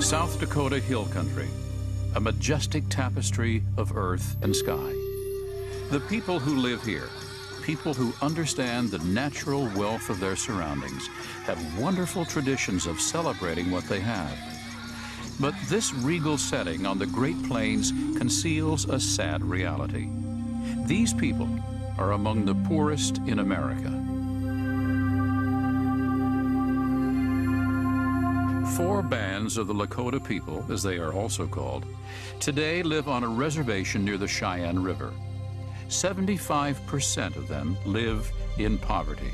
South Dakota hill country, a majestic tapestry of earth and sky. The people who live here, people who understand the natural wealth of their surroundings, have wonderful traditions of celebrating what they have. But this regal setting on the Great Plains conceals a sad reality. These people are among the poorest in America. 4 bands of the Lakota people, as they are also called, today live on a reservation near the Cheyenne River. 75% of them live in poverty.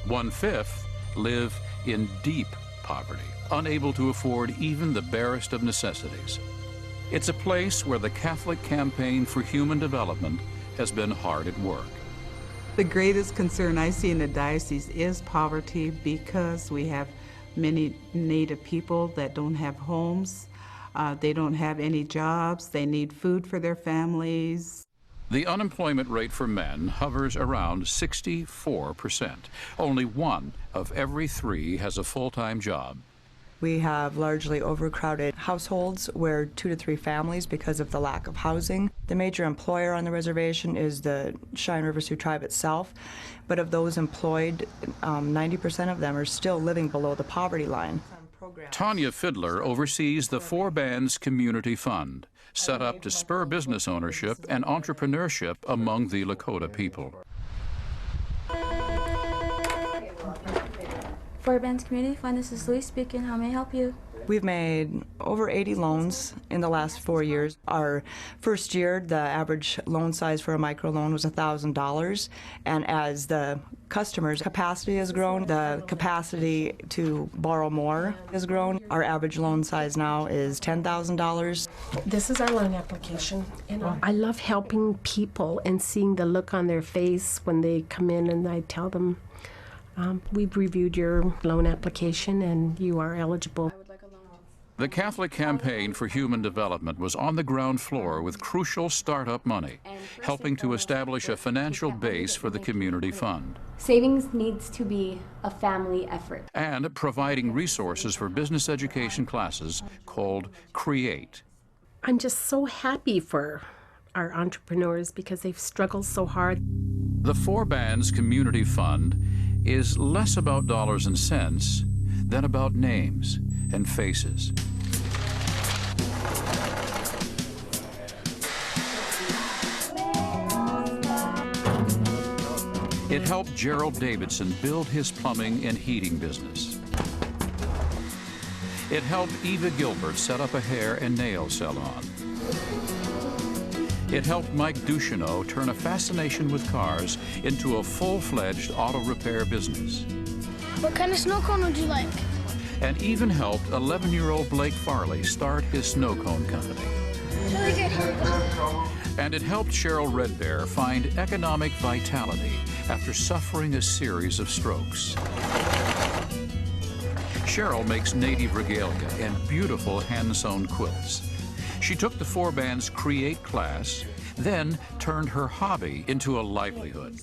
1/5 live in deep poverty, unable to afford even the barest of necessities. It's a place where the Catholic Campaign for Human Development has been hard at work. The greatest concern I see in the diocese is poverty, because we have many Native people that don't have homes. They don't have any jobs. They need food for their families. The unemployment rate for men hovers around 64%. Only 1 of every 3 has a full-time job. We have largely overcrowded households where 2 to 3 families because of the lack of housing. The major employer on the reservation is the Cheyenne River Sioux tribe itself, but of those employed, 90% of them are still living below the poverty line. Tanya Fiddler oversees the 4 Bands Community Fund, set up to spur business ownership and entrepreneurship among the Lakota people. 4 Bands Community Fund, this is Louise speaking. How may I help you? We've made over 80 loans in the last 4 years. Our first year, the average loan size for a microloan was $1,000. And as the customers' capacity has grown, the capacity to borrow more has grown. Our average loan size now is $10,000. This is our loan application. And I love helping people and seeing the look on their face when they come in and I tell them, we've reviewed your loan application and you are eligible. The Catholic Campaign for Human Development was on the ground floor with crucial startup money, helping to establish a financial base for the community fund. Savings needs to be a family effort. And providing resources for business education classes called CREATE. I'm just so happy for our entrepreneurs because they've struggled so hard. The 4 Bands Community Fund is less about dollars and cents than about names and faces. It helped Gerald Davidson build his plumbing and heating business. It helped Eva Gilbert set up a hair and nail salon. It helped Mike Ducheneau turn a fascination with cars into a full-fledged auto repair business. What kind of snow cone would you like? And even helped 11-year-old Blake Farley start his snow cone company. Really good. And it helped Cheryl Redbear find economic vitality after suffering a series of strokes. Cheryl makes native regalia and beautiful hand-sewn quilts. She took the 4 Bands CREATE class, then turned her hobby into a livelihood.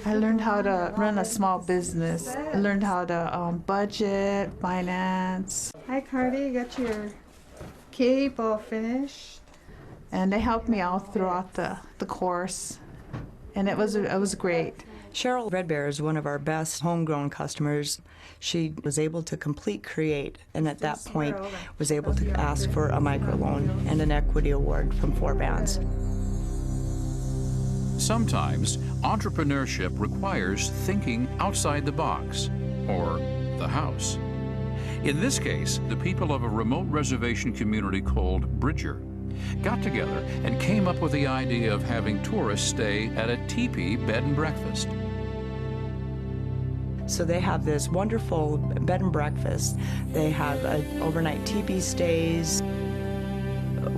I learned how to run a small business. I learned how to budget, finance. Hi, Cardi, you got your cape all finished. And they helped me out throughout the course, and it was great. Cheryl Redbear is one of our best homegrown customers. She was able to complete CREATE, and at that point was able to ask for a microloan and an equity award from 4 Bands. Sometimes entrepreneurship requires thinking outside the box, or the house. In this case, the people of a remote reservation community called Bridger got together and came up with the idea of having tourists stay at a teepee bed and breakfast. So they have this wonderful bed and breakfast. They have overnight teepee stays.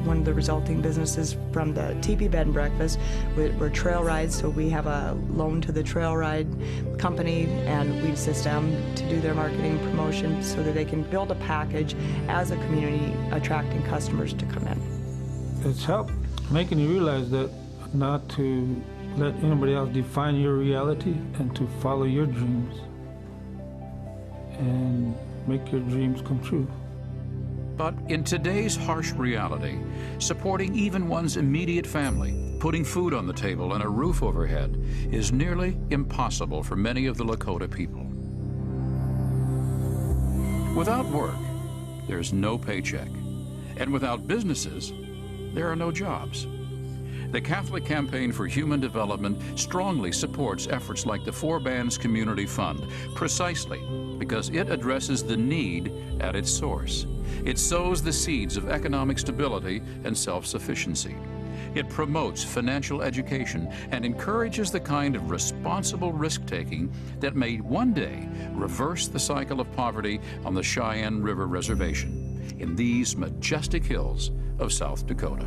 One of the resulting businesses from the teepee bed and breakfast were trail rides, so we have a loan to the trail ride company, and we assist them to do their marketing and promotion so that they can build a package as a community attracting customers to come in. It's helped making you realize that not to let anybody else define your reality and to follow your dreams and make your dreams come true. But in today's harsh reality, supporting even one's immediate family, putting food on the table and a roof overhead, is nearly impossible for many of the Lakota people. Without work, there's no paycheck. And without businesses, there are no jobs. The Catholic Campaign for Human Development strongly supports efforts like the Four Bands Community Fund, precisely because it addresses the need at its source. It sows the seeds of economic stability and self-sufficiency. It promotes financial education and encourages the kind of responsible risk-taking that may one day reverse the cycle of poverty on the Cheyenne River Reservation in these majestic hills of South Dakota.